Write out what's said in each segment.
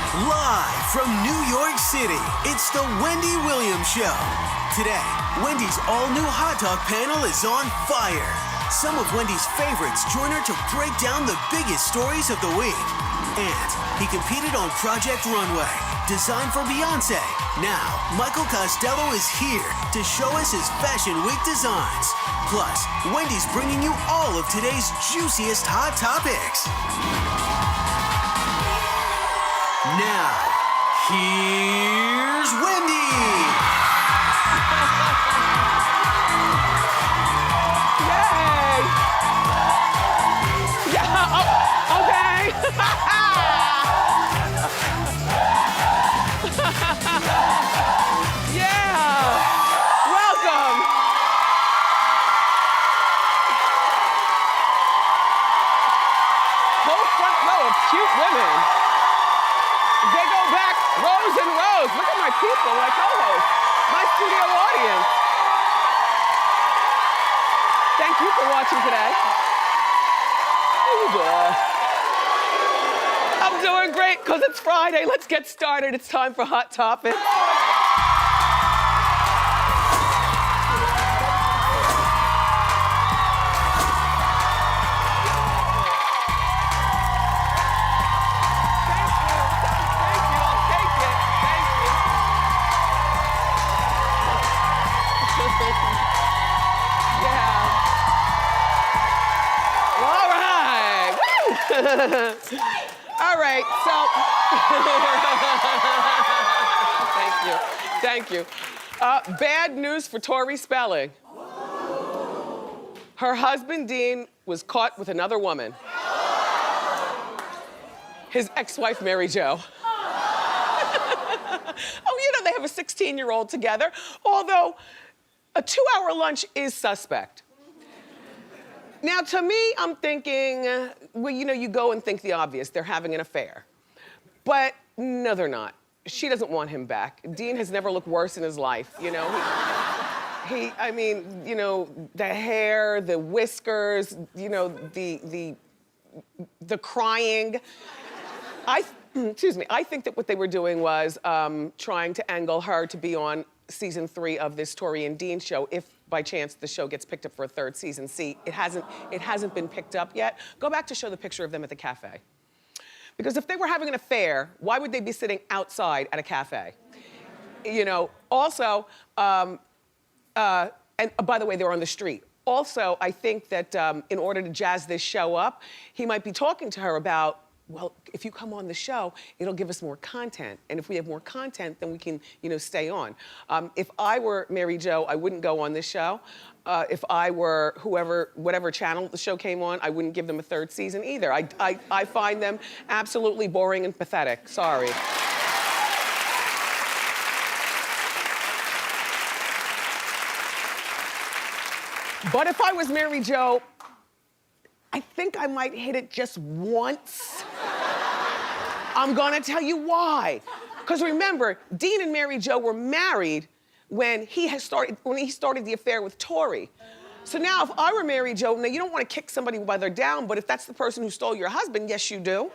Live from New York City, it's the Wendy Williams Show. Today, Wendy's all-new Hot Talk panel is on fire. Some of Wendy's favorites join her to break down the biggest stories of the week. And he competed on Project Runway, designed for Beyonce. Now, Michael Costello is here to show us his Fashion Week designs. Plus, Wendy's bringing you all of today's juiciest hot topics. Now, here's Wendy. Yay! Yeah, oh, okay. Yeah, welcome. Whole front row of cute women. They go back rows and rows. Look at my people, my co-hosts, my studio audience. Thank you for watching today. I'm doing great because it's Friday. Let's get started. It's time for Hot Topics. All right, so thank you. Bad news for Tori Spelling. Her husband, Dean, was caught with another woman. His ex-wife, Mary Jo. Oh, you know, they have a 16-year-old together, although a 2-hour lunch is suspect. Now, to me, I'm thinking, well, you know, you go and think the obvious. They're having an affair. But no, they're not. She doesn't want him back. Dean has never looked worse in his life, you know? I mean, you know, the hair, the whiskers, you know, the crying. Excuse me, I think that what they were doing was trying to angle her to be on season 3 of this Tori and Dean show, if by chance the show gets picked up for a 3rd season. See, it hasn't been picked up yet. Go back to show the picture of them at the cafe. Because if they were having an affair, why would they be sitting outside at a cafe? You know, also, and by the way, they're on the street. Also, I think that in order to jazz this show up, he might be talking to her about, well, if you come on the show, it'll give us more content. And if we have more content, then we can, you know, stay on. If I were Mary Jo, I wouldn't go on this show. If I were whatever channel the show came on, I wouldn't give them a 3rd season either. I find them absolutely boring and pathetic. Sorry. But if I was Mary Jo, I think I might hit it just once. I'm gonna tell you why. Because remember, Dean and Mary Jo were married when he started the affair with Tori. So now if I were Mary Jo, now you don't want to kick somebody while they're down, but if that's the person who stole your husband, yes you do. You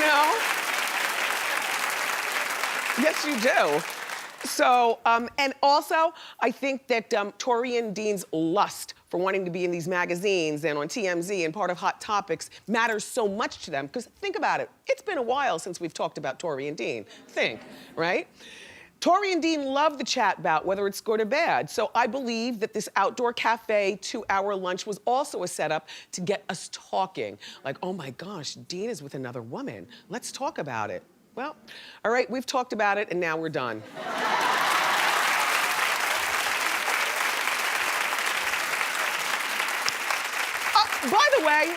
know? Yes you do. So, and also, I think that Tori and Dean's lust for wanting to be in these magazines and on TMZ and part of Hot Topics matters so much to them. Because think about it, it's been a while since we've talked about Tori and Dean. Think, right? Tori and Dean love the chat bout, whether it's good or bad. So I believe that this outdoor cafe 2-hour lunch was also a setup to get us talking. Like, oh my gosh, Dean is with another woman. Let's talk about it. Well, all right, we've talked about it and now we're done. By the way,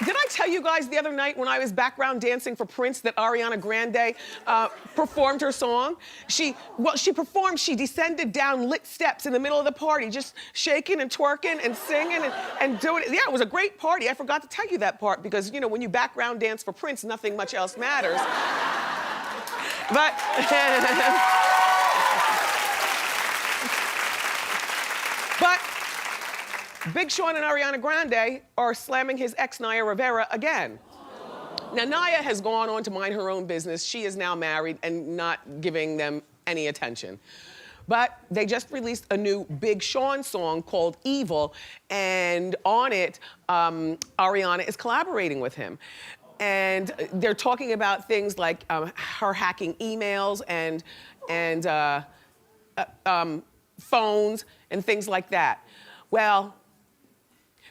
did I tell you guys the other night when I was background dancing for Prince that Ariana Grande performed her song? She descended down lit steps in the middle of the party, just shaking and twerking and singing and doing it. Yeah, it was a great party. I forgot to tell you that part because, you know, when you background dance for Prince, nothing much else matters. But, Big Sean and Ariana Grande are slamming his ex, Naya Rivera, again. Now, Naya has gone on to mind her own business. She is now married and not giving them any attention. But they just released a new Big Sean song called Evil, and on it, Ariana is collaborating with him. And they're talking about things like her hacking emails and phones and things like that. Well,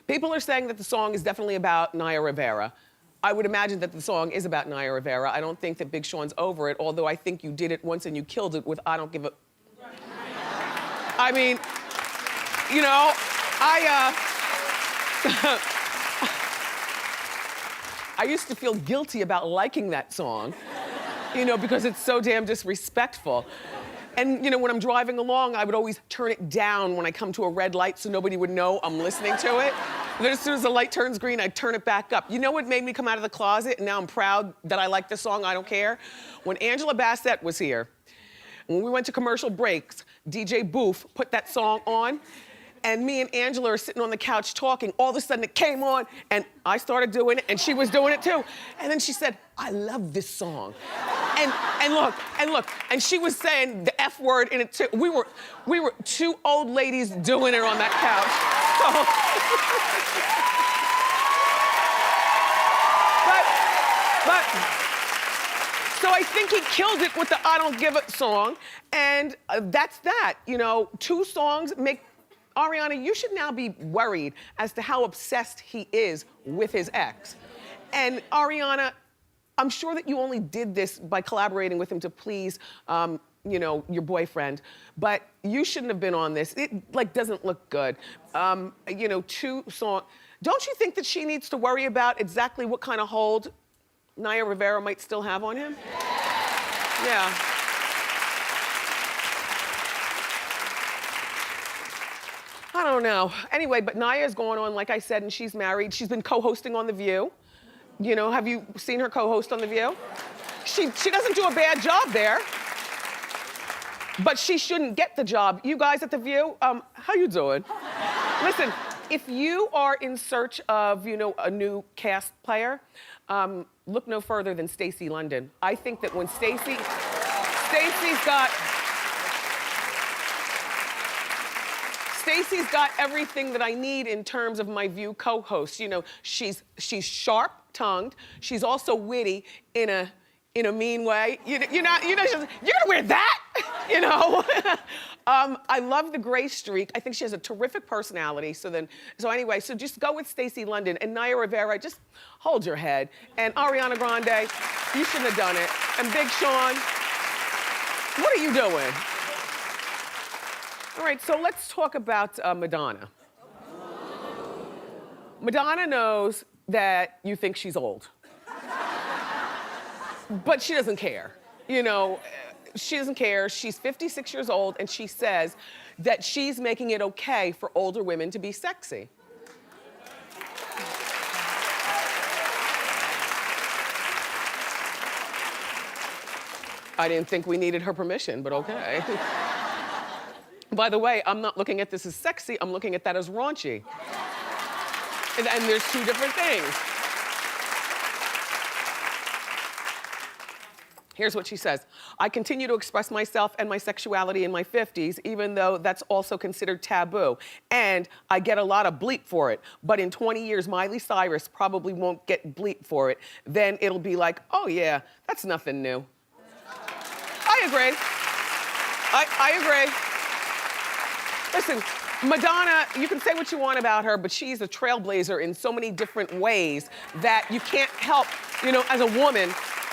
people are saying that the song is definitely about Naya Rivera. I would imagine that the song is about Naya Rivera. I don't think that Big Sean's over it, although I think you did it once and you killed it with I Don't Give a... I mean, you know, I used to feel guilty about liking that song, you know, because it's so damn disrespectful. And, you know, when I'm driving along, I would always turn it down when I come to a red light so nobody would know I'm listening to it. And then as soon as the light turns green, I'd turn it back up. You know what made me come out of the closet and now I'm proud that I like the song, I Don't Care? When Angela Bassett was here, when we went to commercial breaks, DJ Booth put that song on, and me and Angela are sitting on the couch talking. All of a sudden it came on, and I started doing it, and she was doing it too. And then she said, I love this song. And look, and she was saying the F word in it too. We were two old ladies doing it on that couch. So I think he killed it with the I Don't Give a song, and that's that. You know, two songs make... Ariana, you should now be worried as to how obsessed he is with his ex. And Ariana, I'm sure that you only did this by collaborating with him to please, you know, your boyfriend, but you shouldn't have been on this. It, like, doesn't look good. You know, two songs. Don't you think that she needs to worry about exactly what kind of hold Naya Rivera might still have on him? Yeah. I don't know. Anyway, but Naya's going on, like I said, and she's married. She's been co-hosting on The View. You know, have you seen her co-host on The View? She doesn't do a bad job there. But she shouldn't get the job. You guys at The View, how you doing? Listen, if you are in search of, you know, a new cast player, look no further than Stacey London. I think that when Stacey's got everything that I need in terms of my View co-host. You know, she's sharp-tongued. She's also witty in a mean way. You're gonna wear that, you know? I love the gray streak. I think she has a terrific personality. So anyway, so just go with Stacey London, and Naya Rivera, just hold your head. And Ariana Grande, you shouldn't have done it. And Big Sean, what are you doing? All right, so let's talk about Madonna. Madonna knows that you think she's old. But she doesn't care. You know, she doesn't care. She's 56 years old, and she says that she's making it okay for older women to be sexy. I didn't think we needed her permission, but okay. By the way, I'm not looking at this as sexy, I'm looking at that as raunchy. And there's two different things. Here's what she says. I continue to express myself and my sexuality in my 50s, even though that's also considered taboo. And I get a lot of bleep for it. But in 20 years, Miley Cyrus probably won't get bleep for it. Then it'll be like, oh yeah, that's nothing new. I agree. I agree. Listen, Madonna, you can say what you want about her, but she's a trailblazer in so many different ways that you can't help, you know, as a woman,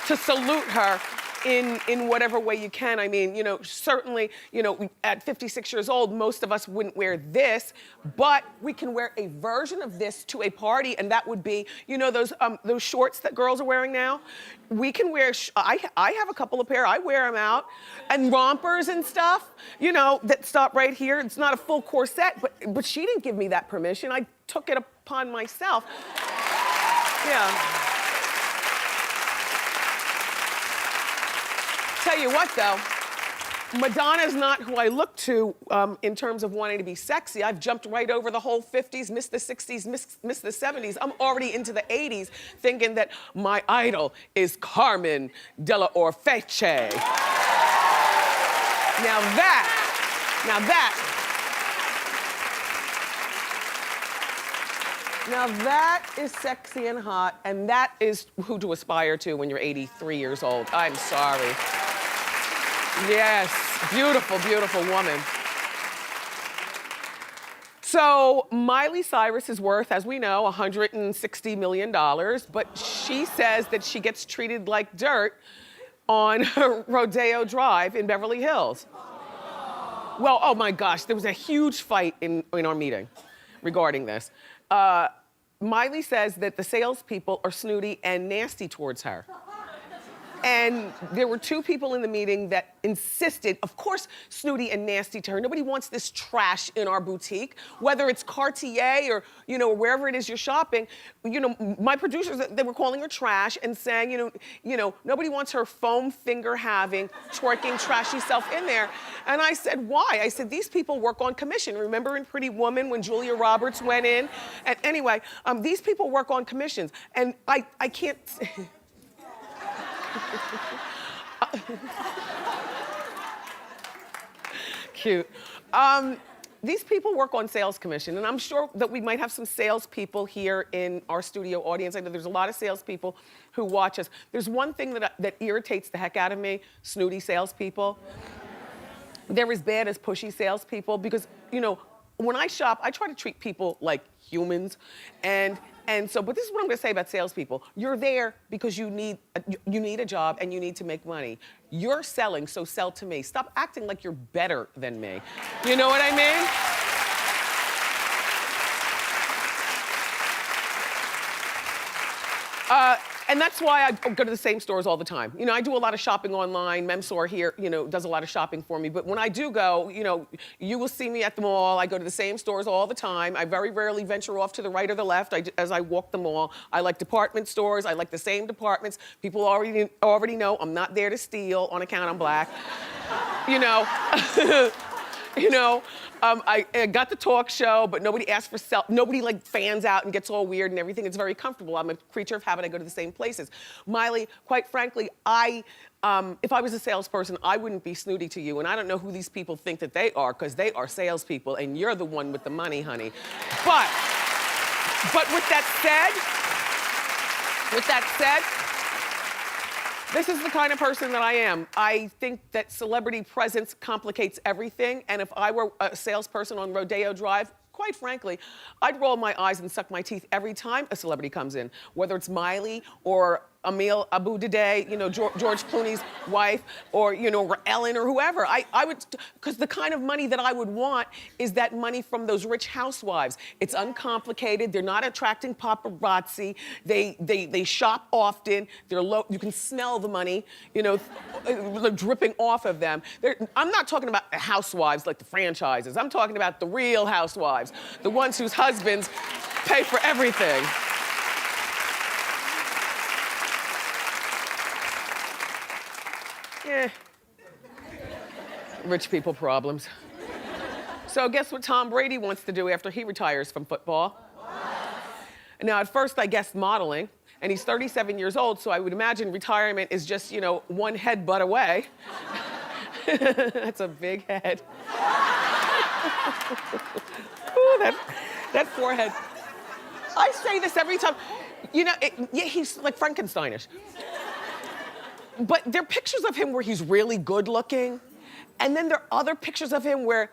to salute her in whatever way you can. I mean, you know, certainly, you know, at 56 years old, most of us wouldn't wear this, but we can wear a version of this to a party, and that would be, you know, those shorts that girls are wearing now. We can wear, I have a couple of pair, I wear them out, and rompers and stuff, you know, that stop right here. It's not a full corset, but she didn't give me that permission. I took it upon myself. Yeah. Tell you what though, Madonna's not who I look to in terms of wanting to be sexy. I've jumped right over the whole 50s, missed the 60s, missed the 70s. I'm already into the 80s thinking that my idol is Carmen de la Orfeche. Now that is sexy and hot, and that is who to aspire to when you're 83 years old. I'm sorry. Yes, beautiful, beautiful woman. So Miley Cyrus is worth, as we know, $160 million, but she says that she gets treated like dirt on Rodeo Drive in Beverly Hills. Well, oh my gosh, there was a huge fight in our meeting regarding this. Miley says that the salespeople are snooty and nasty towards her. And there were two people in the meeting that insisted, of course, snooty and nasty to her. Nobody wants this trash in our boutique, whether it's Cartier or wherever it is you're shopping. My producers, they were calling her trash and saying, nobody wants her foam finger having, twerking, trashy self in there. And I said, why? I said, these people work on commission. Remember in Pretty Woman when Julia Roberts went in? And anyway, these people work on commissions. And I can't... Cute. These people work on sales commission, and I'm sure that we might have some salespeople here in our studio audience. I know there's a lot of salespeople who watch us. There's one thing that irritates the heck out of me, snooty salespeople. They're as bad as pushy salespeople because, when I shop, I try to treat people like humans, and so, but this is what I'm gonna say about salespeople. You're there because you need a job and you need to make money. You're selling, so sell to me. Stop acting like you're better than me. You know what I mean? And that's why I go to the same stores all the time. I do a lot of shopping online. Memsor here, does a lot of shopping for me. But when I do go, you will see me at the mall. I go to the same stores all the time. I very rarely venture off to the right or the left as I walk the mall. I like department stores. I like the same departments. People already know I'm not there to steal on account I'm black. I got the talk show, but nobody asked for nobody fans out and gets all weird and everything. It's very comfortable. I'm a creature of habit. I go to the same places. Miley, quite frankly, if I was a salesperson, I wouldn't be snooty to you. And I don't know who these people think that they are, because they are salespeople, and you're the one with the money, honey. But with that said, this is the kind of person that I am. I think that celebrity presence complicates everything, and if I were a salesperson on Rodeo Drive, quite frankly, I'd roll my eyes and suck my teeth every time a celebrity comes in, whether it's Miley or Emile Abudade, George Clooney's wife, or Ellen or whoever. I would, because the kind of money that I would want is that money from those rich housewives. It's uncomplicated. They're not attracting paparazzi. They shop often. They're low. You can smell the money, dripping off of them. I'm not talking about housewives like the franchises. I'm talking about the real housewives, the ones whose husbands pay for everything. Yeah. Rich people problems. So guess what Tom Brady wants to do after he retires from football? Now, at first I guessed modeling, and he's 37 years old, so I would imagine retirement is just, one headbutt away. That's a big head. Ooh, that forehead. I say this every time. He's like Frankensteinish. But there are pictures of him where he's really good looking, and then there are other pictures of him where,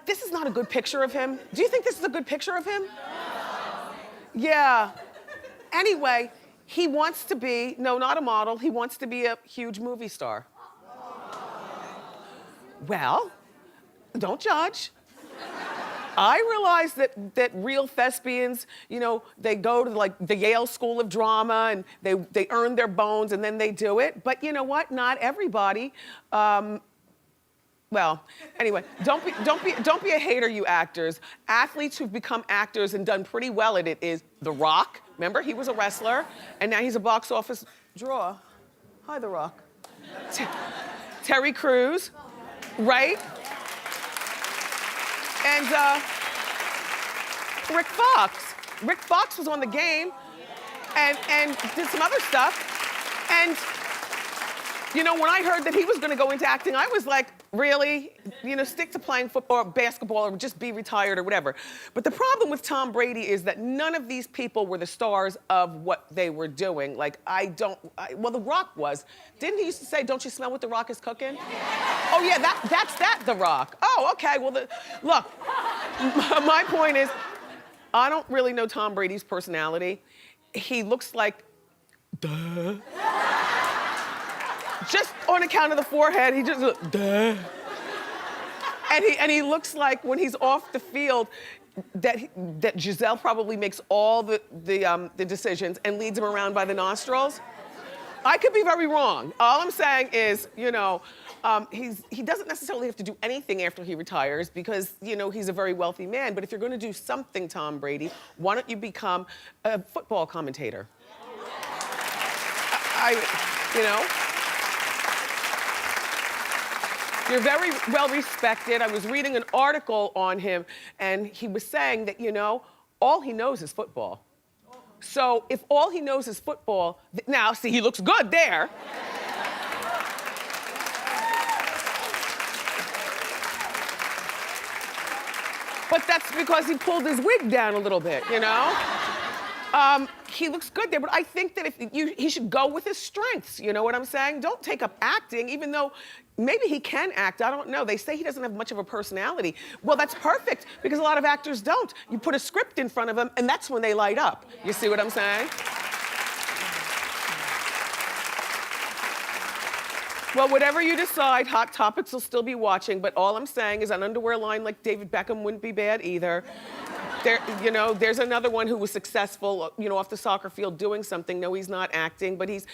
this is not a good picture of him. Do you think this is a good picture of him? Yeah. Anyway, he wants to be, no, not a model, he wants to be a huge movie star. Well, don't judge. I realize that real thespians, they go to the Yale School of Drama and they earn their bones and then they do it. But you know what? Not everybody. Well, anyway, don't be a hater, you actors. Athletes who've become actors and done pretty well at it is The Rock. Remember, he was a wrestler and now he's a box office draw. Hi, The Rock. Terry Crews, right? And Rick Fox. Rick Fox was on the game and did some other stuff. And, you know, when I heard that he was gonna go into acting, I was like, really? You know, stick to playing football or basketball or just be retired or whatever. But the problem with Tom Brady is that none of these people were the stars of what they were doing. Like, well, The Rock was. Didn't he used to say, don't you smell what The Rock is cooking? Oh yeah, that's The Rock. Oh, okay, well, look, my point is, I don't really know Tom Brady's personality. He looks like, duh. Just on account of the forehead, he just, duh. And he looks like when he's off the field, that Giselle probably makes all the decisions and leads him around by the nostrils. I could be very wrong. All I'm saying is, you know, he doesn't necessarily have to do anything after he retires because, you know, he's a very wealthy man. But if you're gonna do something, Tom Brady, why don't you become a football commentator? You know? You're very well respected. I was reading an article on him and he was saying that, you know, all he knows is football. So if all he knows is football, now see, he looks good there. But that's because he pulled his wig down a little bit, you know? He looks good there, but I think that he should go with his strengths, you know what I'm saying? Don't take up acting, even though maybe he can act, I don't know. They say he doesn't have much of a personality. Well, that's perfect, because a lot of actors don't. You put a script in front of them, and that's when they light up. You see what I'm saying? Well, whatever you decide, Hot Topics will still be watching, but all I'm saying is an underwear line like David Beckham wouldn't be bad either. You know, there's another one who was successful, you know, off the soccer field doing something. No, he's not acting, but he's...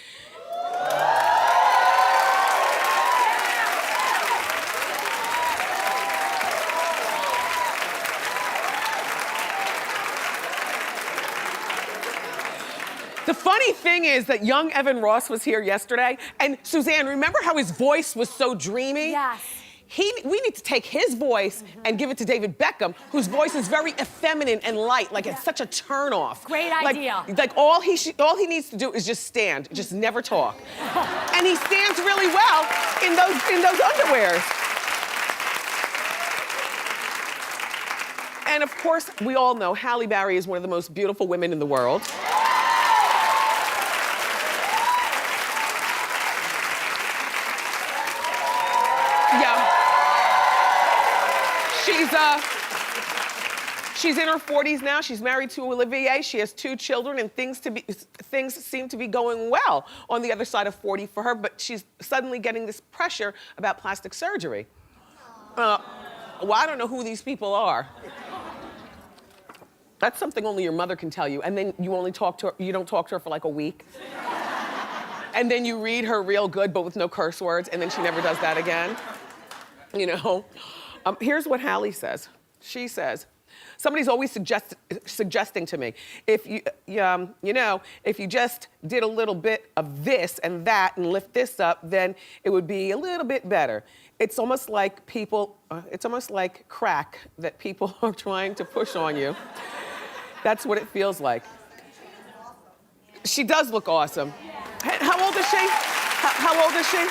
The funny thing is that young Evan Ross was here yesterday, and Suzanne, remember how his voice was so dreamy? Yes. We need to take his voice and give it to David Beckham, whose voice is very effeminate and light, like it's such a turnoff. Great idea. Like all he needs to do is just stand, just never talk. And he stands really well in those underwears. And of course, we all know Halle Berry is one of the most beautiful women in the world. She's in her 40s now. She's married to Olivier. She has 2 children, and things seem to be going well on the other side of 40 for her, but she's suddenly getting this pressure about plastic surgery. Well, I don't know who these people are. That's something only your mother can tell you, and then you don't talk to her for like a week. And then you read her real good, but with no curse words, and then she never does that again. You know? Here's what Halle says. She says, somebody's always suggesting to me, if you know, if you just did a little bit of this and that and lift this up, then it would be a little bit better. It's almost like it's almost like crack that people are trying to push on you. That's what it feels like. She does look awesome. How old is she? How old is she?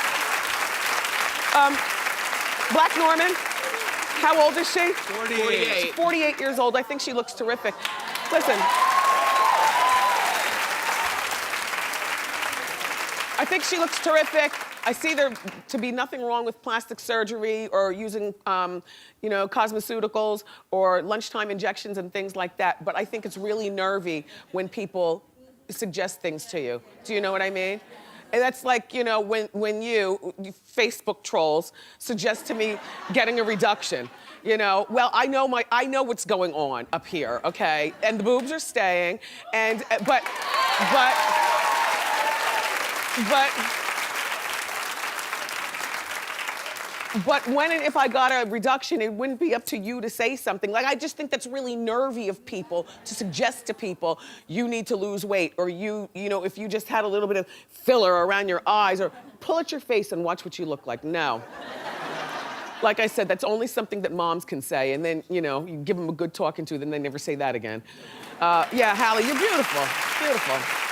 Black Norman? How old is she? 48. She's 48 years old. I think she looks terrific. Listen. I think she looks terrific. I see there to be nothing wrong with plastic surgery or using, you know, cosmeceuticals or lunchtime injections and things like that. But I think it's really nervy when people suggest things to you. Do you know what I mean? And that's like, you know, when you Facebook trolls suggest to me getting a reduction, you know? Well, I know what's going on up here, okay? And the boobs are staying, and, but, But when and if I got a reduction, it wouldn't be up to you to say something. Like, I just think that's really nervy of people to suggest to people, you need to lose weight, or you know, if you just had a little bit of filler around your eyes, or pull at your face and watch what you look like. No. Like I said, that's only something that moms can say, and then, you know, you give them a good talking to, then they never say that again. Yeah, Halle, you're beautiful, beautiful.